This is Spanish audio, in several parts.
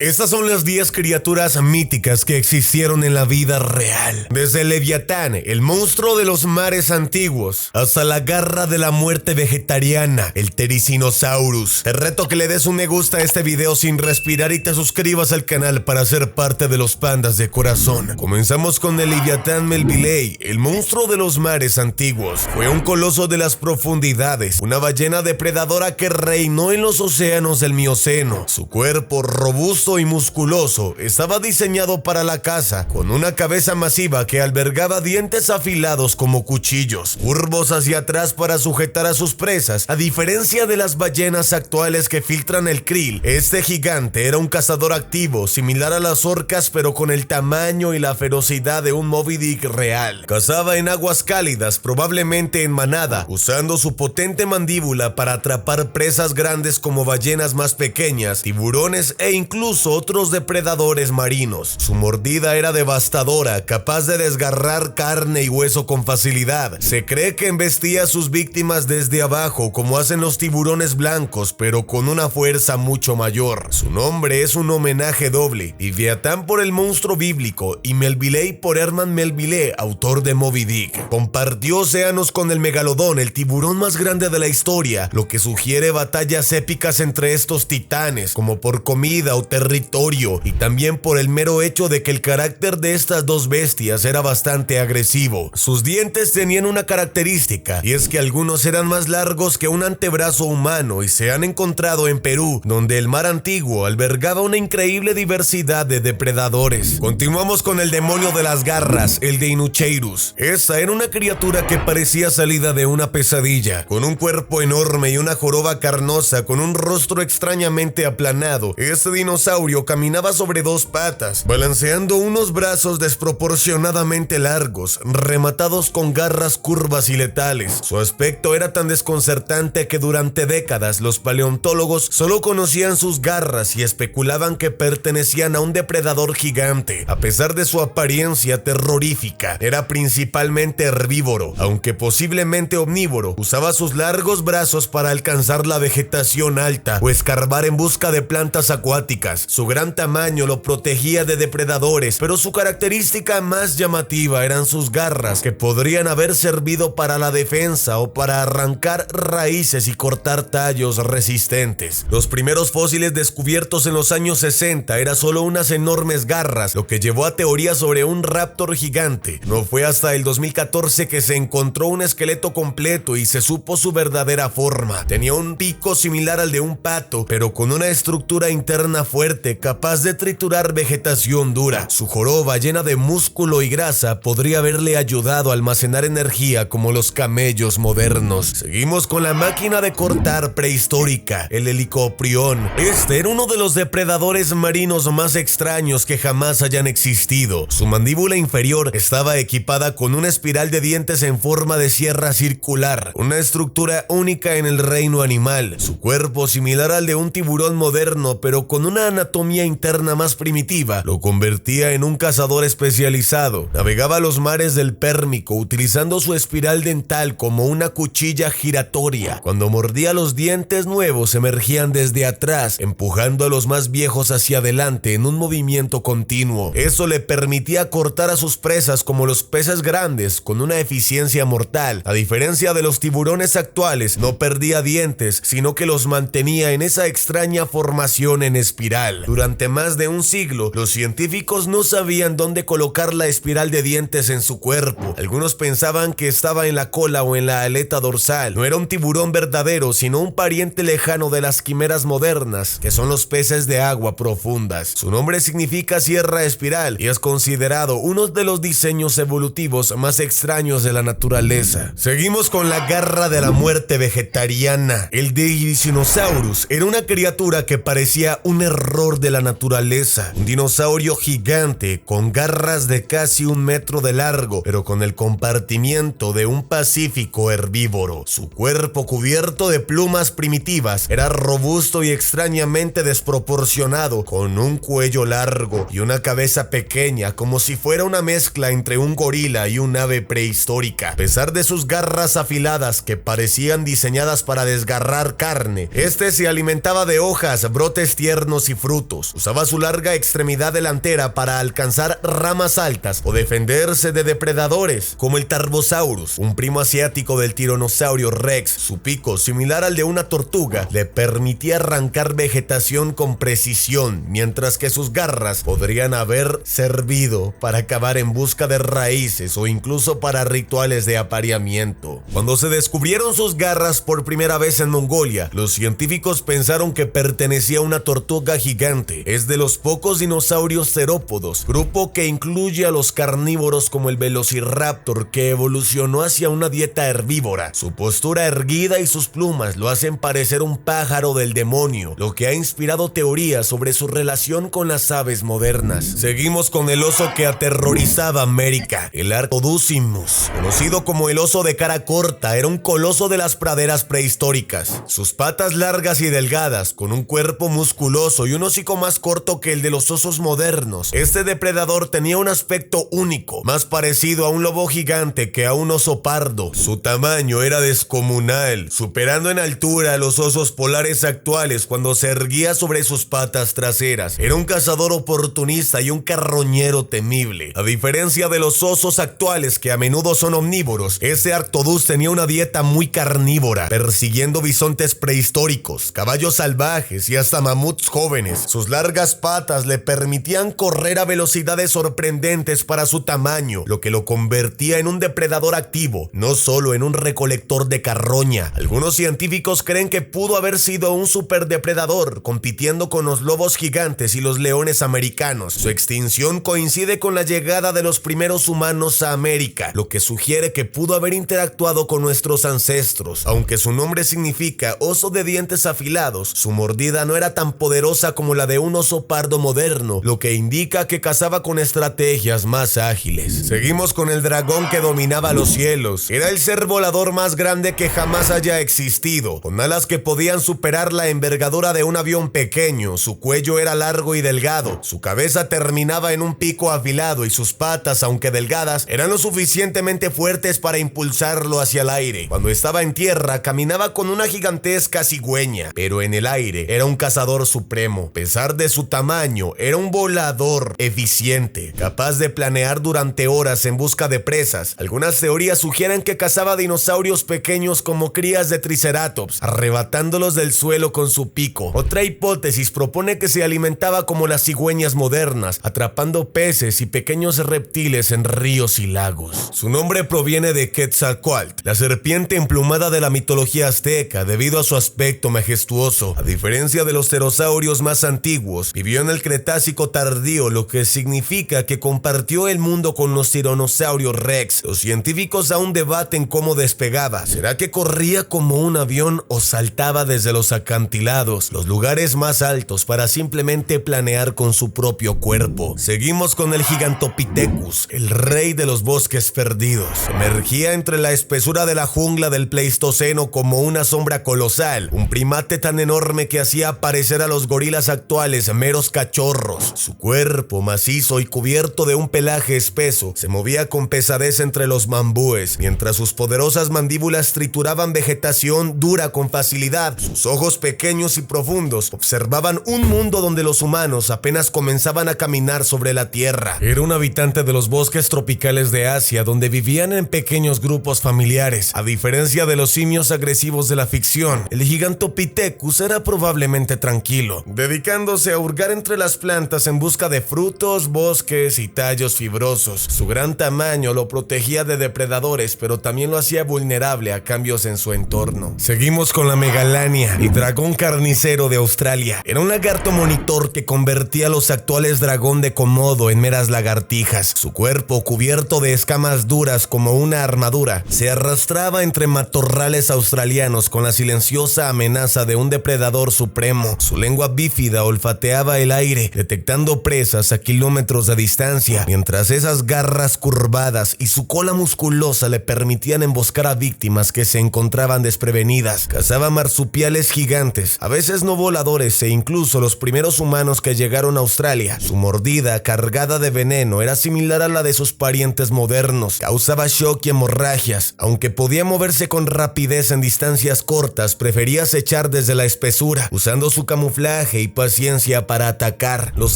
Estas son las 10 criaturas míticas que existieron en la vida real. Desde el Leviatán, el monstruo de los mares antiguos, hasta la garra de la muerte vegetariana, el Therizinosaurus. Te reto que le des un me gusta a este video sin respirar y te suscribas al canal para ser parte de los pandas de corazón. Comenzamos con el Leviatán Melvillei, el monstruo de los mares antiguos. Fue un coloso de las profundidades, una ballena depredadora que reinó en los océanos del Mioceno. Su cuerpo robusto y musculoso estaba diseñado para la caza, con una cabeza masiva que albergaba dientes afilados como cuchillos, curvos hacia atrás para sujetar a sus presas. A diferencia de las ballenas actuales que filtran el krill, este gigante era un cazador activo, similar a las orcas pero con el tamaño y la ferocidad de un Moby Dick real. Cazaba en aguas cálidas, probablemente en manada, usando su potente mandíbula para atrapar presas grandes como ballenas más pequeñas, tiburones e incluso otros depredadores marinos. Su mordida era devastadora, capaz de desgarrar carne y hueso con facilidad. Se cree que embestía a sus víctimas desde abajo, como hacen los tiburones blancos, pero con una fuerza mucho mayor. Su nombre es un homenaje doble: Leviatán por el monstruo bíblico y Melvillei por Herman Melville, autor de Moby Dick. Compartió océanos con el megalodón, el tiburón más grande de la historia, lo que sugiere batallas épicas entre estos titanes, como por comida o territorio, y también por el mero hecho de que el carácter de estas dos bestias era bastante agresivo. Sus dientes tenían una característica, y es que algunos eran más largos que un antebrazo humano y se han encontrado en Perú, donde el mar antiguo albergaba una increíble diversidad de depredadores. Continuamos con el demonio de las garras, el Deinocheirus. Esta era una criatura que parecía salida de una pesadilla, con un cuerpo enorme y una joroba carnosa con un rostro extrañamente aplanado. Este dinosaurio caminaba sobre dos patas, balanceando unos brazos desproporcionadamente largos, rematados con garras curvas y letales. Su aspecto era tan desconcertante que durante décadas los paleontólogos solo conocían sus garras y especulaban que pertenecían a un depredador gigante. A pesar de su apariencia terrorífica, era principalmente herbívoro, aunque posiblemente omnívoro. Usaba sus largos brazos para alcanzar la vegetación alta o escarbar en busca de plantas acuáticas. Su gran tamaño lo protegía de depredadores, pero su característica más llamativa eran sus garras, que podrían haber servido para la defensa o para arrancar raíces y cortar tallos resistentes. Los primeros fósiles descubiertos en los años 60 eran solo unas enormes garras, lo que llevó a teorías sobre un raptor gigante. No fue hasta el 2014 que se encontró un esqueleto completo y se supo su verdadera forma. Tenía un pico similar al de un pato, pero con una estructura interna fuerte, capaz de triturar vegetación dura. Su joroba, llena de músculo y grasa, podría haberle ayudado a almacenar energía como los camellos modernos. Seguimos con la máquina de cortar prehistórica, el Helicoprión. Este era uno de los depredadores marinos más extraños que jamás hayan existido. Su mandíbula inferior estaba equipada con una espiral de dientes en forma de sierra circular, una estructura única en el reino animal. Su cuerpo, similar al de un tiburón moderno, pero con una anatomía interna más primitiva, lo convertía en un cazador especializado. Navegaba los mares del Pérmico utilizando su espiral dental como una cuchilla giratoria. Cuando mordía, los dientes nuevos emergían desde atrás, empujando a los más viejos hacia adelante en un movimiento continuo. Eso le permitía cortar a sus presas como los peces grandes con una eficiencia mortal. A diferencia de los tiburones actuales, no perdía dientes, sino que los mantenía en esa extraña formación en espiral. Durante más de un siglo, los científicos no sabían dónde colocar la espiral de dientes en su cuerpo. Algunos pensaban que estaba en la cola o en la aleta dorsal. No era un tiburón verdadero, sino un pariente lejano de las quimeras modernas, que son los peces de agua profundas. Su nombre significa sierra espiral y es considerado uno de los diseños evolutivos más extraños de la naturaleza. Seguimos con la garra de la muerte vegetariana. El Therizinosaurus era una criatura que parecía un error de la naturaleza, un dinosaurio gigante con garras de casi 1 metro de largo, pero con el compartimiento de un pacífico herbívoro. Su cuerpo, cubierto de plumas primitivas, era robusto y extrañamente desproporcionado, con un cuello largo y una cabeza pequeña, como si fuera una mezcla entre un gorila y un ave prehistórica. A pesar de sus garras afiladas que parecían diseñadas para desgarrar carne, este se alimentaba de hojas, brotes tiernos y frutos frutos. Usaba su larga extremidad delantera para alcanzar ramas altas o defenderse de depredadores, como el Tarbosaurus, un primo asiático del Tiranosaurio Rex. Su pico, similar al de una tortuga, le permitía arrancar vegetación con precisión, mientras que sus garras podrían haber servido para cavar en busca de raíces o incluso para rituales de apareamiento. Cuando se descubrieron sus garras por primera vez en Mongolia, los científicos pensaron que pertenecía a una tortuga gigante. Es de los pocos dinosaurios terópodos, grupo que incluye a los carnívoros como el Velociraptor, que evolucionó hacia una dieta herbívora. Su postura erguida y sus plumas lo hacen parecer un pájaro del demonio, lo que ha inspirado teorías sobre su relación con las aves modernas. Seguimos con el oso que aterrorizaba a América, el Artoducimus. Conocido como el oso de cara corta, era un coloso de las praderas prehistóricas. Sus patas largas y delgadas, con un cuerpo musculoso y un hocico más corto que el de los osos modernos. Este depredador tenía un aspecto único, más parecido a un lobo gigante que a un oso pardo. Su tamaño era descomunal, superando en altura a los osos polares actuales cuando se erguía sobre sus patas traseras. Era un cazador oportunista y un carroñero temible. A diferencia de los osos actuales, que a menudo son omnívoros, este Arctodus tenía una dieta muy carnívora, persiguiendo bisontes prehistóricos, caballos salvajes y hasta mamuts jóvenes. Sus largas patas le permitían correr a velocidades sorprendentes para su tamaño, lo que lo convertía en un depredador activo, no solo en un recolector de carroña. Algunos científicos creen que pudo haber sido un superdepredador, compitiendo con los lobos gigantes y los leones americanos. Su extinción coincide con la llegada de los primeros humanos a América, lo que sugiere que pudo haber interactuado con nuestros ancestros. Aunque su nombre significa oso de dientes afilados, su mordida no era tan poderosa como la de un oso pardo moderno, lo que indica que cazaba con estrategias más ágiles. Seguimos con el dragón que dominaba los cielos. Era el ser volador más grande que jamás haya existido, con alas que podían superar la envergadura de un avión pequeño. Su cuello era largo y delgado, su cabeza terminaba en un pico afilado y sus patas, aunque delgadas, eran lo suficientemente fuertes para impulsarlo hacia el aire. Cuando estaba en tierra, caminaba con una gigantesca cigüeña, pero en el aire era un cazador supremo. A pesar de su tamaño, era un volador eficiente, capaz de planear durante horas en busca de presas. Algunas teorías sugieren que cazaba dinosaurios pequeños como crías de Triceratops, arrebatándolos del suelo con su pico. Otra hipótesis propone que se alimentaba como las cigüeñas modernas, atrapando peces y pequeños reptiles en ríos y lagos. Su nombre proviene de Quetzalcóatl, la serpiente emplumada de la mitología azteca, debido a su aspecto majestuoso. A diferencia de los pterosaurios más antiguos, vivió en el Cretácico tardío, lo que significa que compartió el mundo con los Tiranosaurios Rex. Los científicos aún debaten cómo despegaba. ¿Será que corría como un avión o saltaba desde los acantilados, los lugares más altos, para simplemente planear con su propio cuerpo? Seguimos con el Gigantopithecus, el rey de los bosques perdidos. Emergía entre la espesura de la jungla del Pleistoceno como una sombra colosal, un primate tan enorme que hacía parecer a los gorilas actuales meros cachorros. Su cuerpo, macizo y cubierto de un pelaje espeso, se movía con pesadez entre los bambúes, mientras sus poderosas mandíbulas trituraban vegetación dura con facilidad. Sus ojos pequeños y profundos observaban un mundo donde los humanos apenas comenzaban a caminar sobre la tierra. Era un habitante de los bosques tropicales de Asia, donde vivían en pequeños grupos familiares. A diferencia de los simios agresivos de la ficción, el Gigantopithecus era probablemente tranquilo, dedicándose a hurgar entre las plantas en busca de frutos, bosques y tallos fibrosos. Su gran tamaño lo protegía de depredadores, pero también lo hacía vulnerable a cambios en su entorno. Seguimos con la Megalania, el dragón carnicero de Australia. Era un lagarto monitor que convertía a los actuales dragón de Komodo en meras lagartijas. Su cuerpo, cubierto de escamas duras como una armadura, se arrastraba entre matorrales australianos con la silenciosa amenaza de un depredador supremo. Su lengua bífida olfateaba el aire, detectando presas a kilómetros de distancia, mientras esas garras curvadas y su cola musculosa le permitían emboscar a víctimas que se encontraban desprevenidas. Cazaba marsupiales gigantes, a veces no voladores e incluso los primeros humanos que llegaron a Australia. Su mordida, cargada de veneno, era similar a la de sus parientes modernos. Causaba shock y hemorragias. Aunque podía moverse con rapidez en distancias cortas, prefería acechar desde la espesura, usando su camuflaje y paciencia para atacar. Los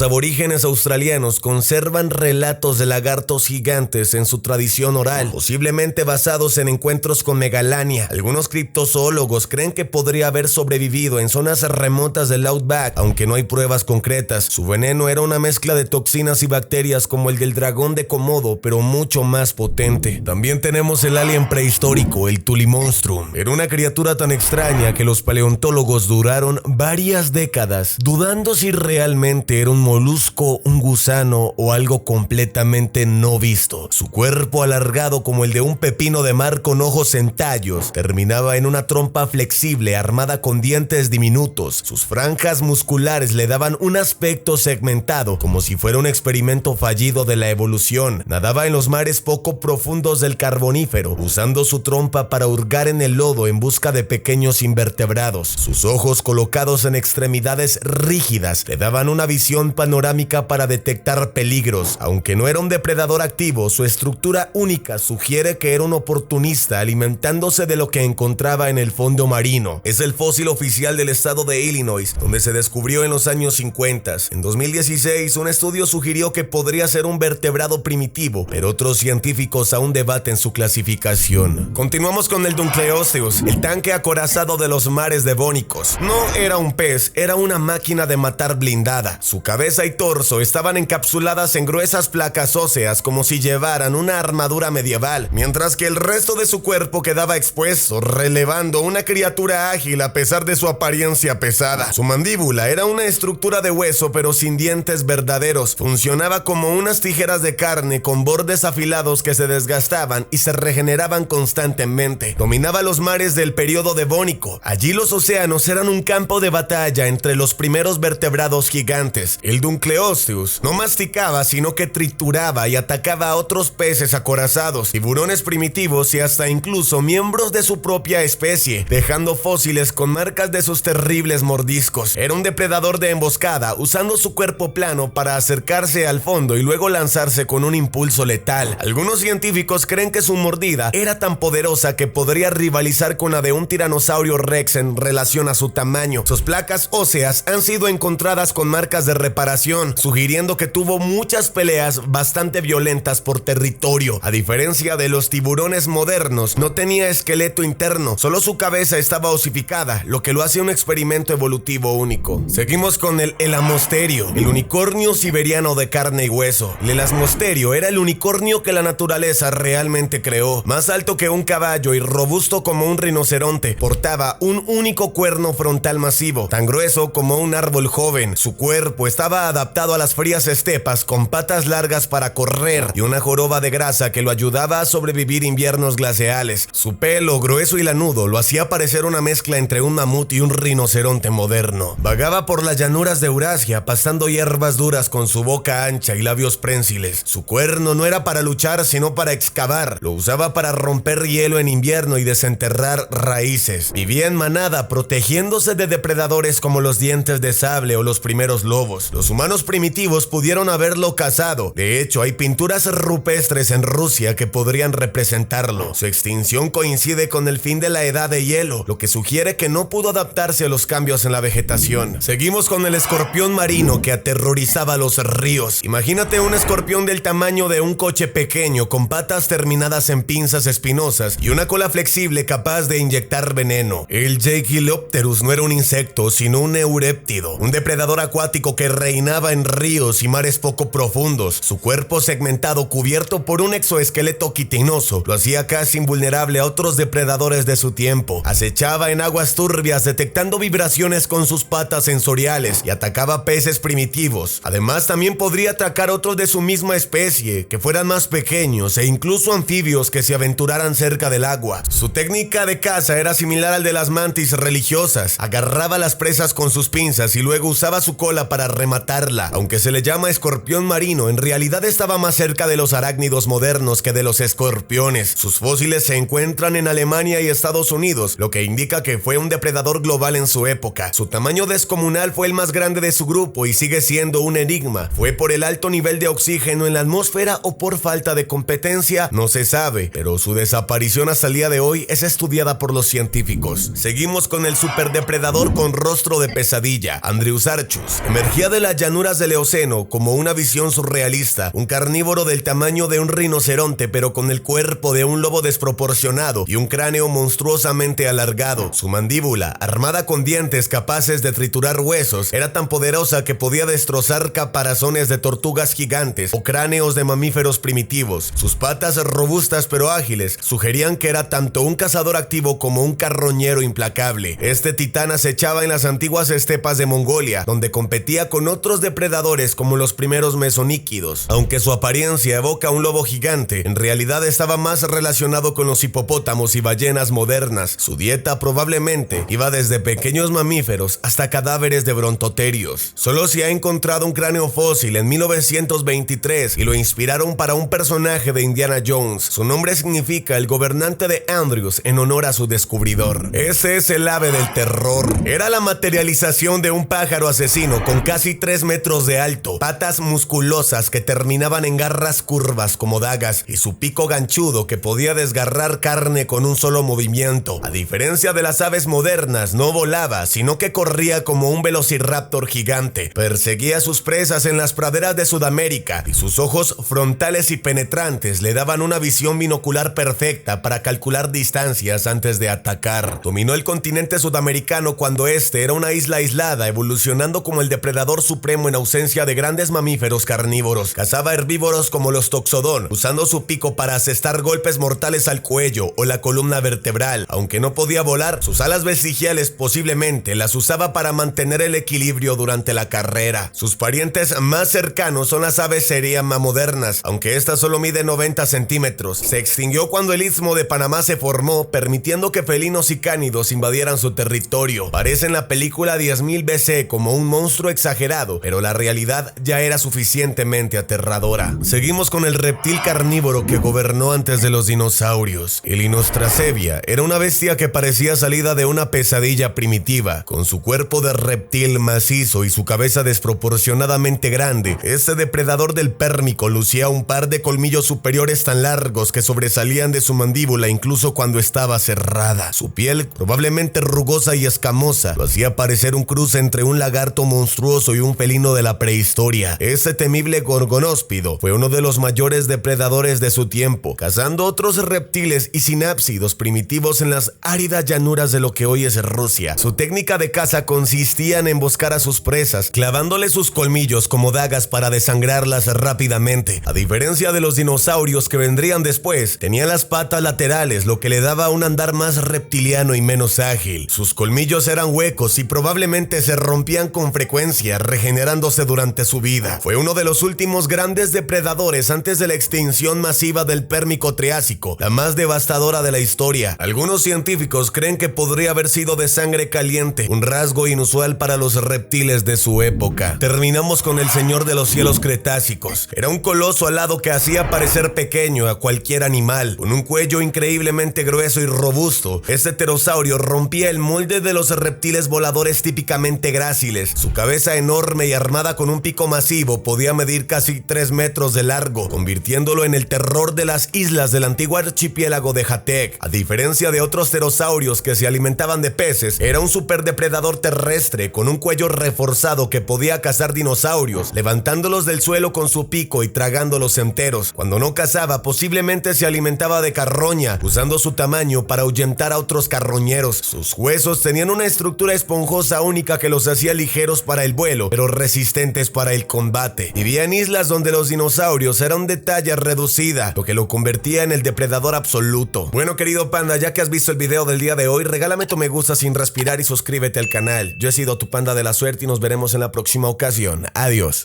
aborígenes australianos conservan relatos de lagartos gigantes en su tradición oral, posiblemente basados en encuentros con Megalania. Algunos criptozoólogos creen que podría haber sobrevivido en zonas remotas del Outback, aunque no hay pruebas concretas. Su veneno era una mezcla de toxinas y bacterias como el del dragón de Komodo, pero mucho más potente. También tenemos el alien prehistórico, el Tulimonstrum. Era una criatura tan extraña que los paleontólogos duraron varias décadas dudando si realmente era un molusco, un gusano o algo completamente no visto. Su cuerpo, alargado como el de un pepino de mar con ojos en tallos, terminaba en una trompa flexible armada con dientes diminutos. Sus franjas musculares le daban un aspecto segmentado, como si fuera un experimento fallido de la evolución. Nadaba en los mares poco profundos del Carbonífero, usando su trompa para hurgar en el lodo en busca de pequeños invertebrados. Sus ojos, colocados en extremidades rígidas, le daban una visión panorámica para detectar peligros. Aunque no era un depredador activo, su estructura única sugiere que era un oportunista alimentándose de lo que encontraba en el fondo marino. Es el fósil oficial del estado de Illinois, donde se descubrió en los años 50. En 2016, un estudio sugirió que podría ser un vertebrado primitivo, pero otros científicos aún debaten su clasificación. Continuamos con el Dunkleosteus, el tanque acorazado de los mares devónicos. No era un pez, era una máquina de matar blindada. Su cabeza y torso estaban encapsuladas en gruesas placas óseas como si llevaran una armadura medieval, mientras que el resto de su cuerpo quedaba expuesto, relevando una criatura ágil a pesar de su apariencia pesada. Su mandíbula era una estructura de hueso pero sin dientes verdaderos. Funcionaba como unas tijeras de carne con bordes afilados que se desgastaban y se regeneraban constantemente. Dominaba los mares del período devónico. Allí los océanos eran un campo de batalla entre los primeros vertebrados gigantes. El Dunkleosteus no masticaba, sino que trituraba y atacaba a otros peces acorazados, tiburones primitivos y hasta incluso miembros de su propia especie, dejando fósiles con marcas de sus terribles mordiscos. Era un depredador de emboscada, usando su cuerpo plano para acercarse al fondo y luego lanzarse con un impulso letal. Algunos científicos creen que su mordida era tan poderosa que podría rivalizar con la de un tiranosaurio rex en relación a su tamaño. Sus placas óseas han sido encontradas con marcas de reparación, sugiriendo que tuvo muchas peleas bastante violentas por territorio. A diferencia de los tiburones modernos, no tenía esqueleto interno, solo su cabeza estaba osificada, lo que lo hace un experimento evolutivo único. Seguimos con el Elasmosterio, el unicornio siberiano de carne y hueso. El Elasmosterio era el unicornio que la naturaleza realmente creó, más alto que un caballo y robusto como un rinoceronte. Portaba un único cuerno frontal masivo, tan grueso como un árbol joven. Su cuerpo estaba adaptado a las frías estepas, con patas largas para correr y una joroba de grasa que lo ayudaba a sobrevivir inviernos glaciales. Su pelo grueso y lanudo lo hacía parecer una mezcla entre un mamut y un rinoceronte moderno. Vagaba por las llanuras de Eurasia, pastando hierbas duras con su boca ancha y labios prensiles. Su cuerno no era para luchar, sino para excavar. Lo usaba para romper hielo en invierno y desenterrar raíces. Vivía en manada, protegiéndose de depredadores como los dientes de sable o los primeros lobos. Los humanos primitivos pudieron haberlo cazado. De hecho, hay pinturas rupestres en Rusia que podrían representarlo. Su extinción coincide con el fin de la edad de hielo, lo que sugiere que no pudo adaptarse a los cambios en la vegetación. Seguimos con el escorpión marino que aterrorizaba los ríos. Imagínate un escorpión del tamaño de un coche pequeño, con patas terminadas en pinzas espinosas y una cola flexible capaz de inyectar veneno. El Jagellopterus no era un insecto, sino un euréptido, un depredador acuático que reinaba en ríos y mares poco profundos. Su cuerpo segmentado, cubierto por un exoesqueleto quitinoso, lo hacía casi invulnerable a otros depredadores de su tiempo. Acechaba en aguas turbias, detectando vibraciones con sus patas sensoriales, y atacaba peces primitivos. Además, también podría atacar otros de su misma especie, que fueran más pequeños, e incluso anfibios que se aventuraran cerca del agua. Su técnica de caza era similar al de las mantis religiosas. Agarraba las presas con sus pinzas y luego usaba su cola para rematarla. Aunque se le llama escorpión marino, en realidad estaba más cerca de los arácnidos modernos que de los escorpiones. Sus fósiles se encuentran en Alemania y Estados Unidos, lo que indica que fue un depredador global en su época. Su tamaño descomunal fue el más grande de su grupo y sigue siendo un enigma. ¿Fue por el alto nivel de oxígeno en la atmósfera o por falta de competencia? No se sabe, pero su desaparición hasta el día de hoy es estudiada por los científicos. Seguimos con el superdepredador con rostro de pesadilla, Mongolia, Andriusarchus, emergía de las llanuras del Eoceno como una visión surrealista, un carnívoro del tamaño de un rinoceronte pero con el cuerpo de un lobo desproporcionado y un cráneo monstruosamente alargado. Su mandíbula, armada con dientes capaces de triturar huesos, era tan poderosa que podía destrozar caparazones de tortugas gigantes o cráneos de mamíferos primitivos. Sus patas robustas pero ágiles sugerían que era tanto un cazador activo como un carroñero implacable. Este titán acechaba en las antiguas estepas de Mongolia, donde competía con otros depredadores como los primeros mesoníquidos. Aunque su apariencia evoca un lobo gigante, en realidad estaba más relacionado con los hipopótamos y ballenas modernas. Su dieta probablemente iba desde pequeños mamíferos hasta cadáveres de brontoterios. Solo se ha encontrado un cráneo fósil en 1923 y lo inspiraron para un personaje de Indiana Jones. Su nombre significa el gobernante de Andrews en honor a su descubridor. Ese es el ave del terror. Era la materialización de un pájaro asesino con casi 3 metros de alto, patas musculosas que terminaban en garras curvas como dagas y su pico ganchudo que podía desgarrar carne con un solo movimiento. A diferencia de las aves modernas, no volaba, sino que corría como un velociraptor gigante. Perseguía a sus presas en las praderas de Sudamérica y sus ojos frontales y penetrantes le daban una visión binocular perfecta para calcular distancias antes de atacar. Dominó el continente sudamericano cuando este era una isla aislada, evolucionando como el depredador supremo en ausencia de grandes mamíferos carnívoros. Cazaba herbívoros como los toxodón, usando su pico para asestar golpes mortales al cuello o la columna vertebral. Aunque no podía volar, sus alas vestigiales posiblemente las usaba para mantener el equilibrio durante la carrera. Sus parientes más cercanos son las aves seriama modernas, aunque esta solo mide 90 centímetros. Se extinguió cuando el istmo de Panamá se formó, permitiendo que felinos y cánidos invadieran su territorio. Parece en la película 10.000 BC como un monstruo exagerado, pero la realidad ya era suficientemente aterradora. Seguimos con el reptil carnívoro que gobernó antes de los dinosaurios. El Inostracevia era una bestia que parecía salida de una pesadilla primitiva. Con su cuerpo de reptil macizo y su cabeza desproporcionadamente grande, este depredador del Pérmico lucía un par de colmillos superiores tan largos que sobresalían de su mandíbula incluso cuando estaba cerrada. Su piel, probablemente rugosa y escamosa, lo hacía parecer un cruce entre un lagarto monstruoso y un felino de la prehistoria. Este temible gorgonóspido fue uno de los mayores depredadores de su tiempo, cazando otros reptiles y sinápsidos primitivos en las áridas llanuras de lo que hoy es Rusia. Su técnica de caza consistía en emboscar a sus presas, clavándole sus colmillos como dagas para desangrarlas rápidamente. A diferencia de los dinosaurios que vendrían después, tenía las patas laterales, lo que le daba un andar más reptiliano y menos ágil. Sus colmillos eran huecos y probablemente se rompían con frecuencia, regenerándose durante su vida. Fue uno de los últimos grandes depredadores antes de la extinción masiva del Pérmico Triásico, la más devastadora de la historia. Algunos científicos creen que podría haber sido de sangre caliente, un rasgo inusual para los reptiles de su época. Terminamos con el señor de los cielos cretácicos. Era un coloso alado que hacía parecer pequeño a cualquier animal. Con un cuello increíblemente grueso y robusto, este pterosaurio rompía el molde de los reptiles voladores típicamente gráciles. Su cabeza enorme y armada con un pico masivo podía medir casi 3 metros de largo, convirtiéndolo en el terror de las islas del antiguo archipiélago de Jatec. A diferencia de otros pterosaurios que se alimentaban de peces, era un superdepredador terrestre con un cuello reforzado que podía cazar dinosaurios, levantándolos del suelo con su pico y tragándolos enteros. Cuando no cazaba, posiblemente se alimentaba de carroña, usando su tamaño para ahuyentar a otros carroñeros. Sus huesos tenían una estructura esponjosa única que los hacía ligeros para el vuelo, pero resistentes para el combate. Vivía en islas donde los dinosaurios eran de talla reducida, lo que lo convertía en el depredador absoluto. Bueno, querido panda, ya que has visto el video del día de hoy, regálame tu me gusta sin respirar y suscríbete al canal. Yo he sido tu panda de la suerte y nos veremos en la próxima ocasión. Adiós.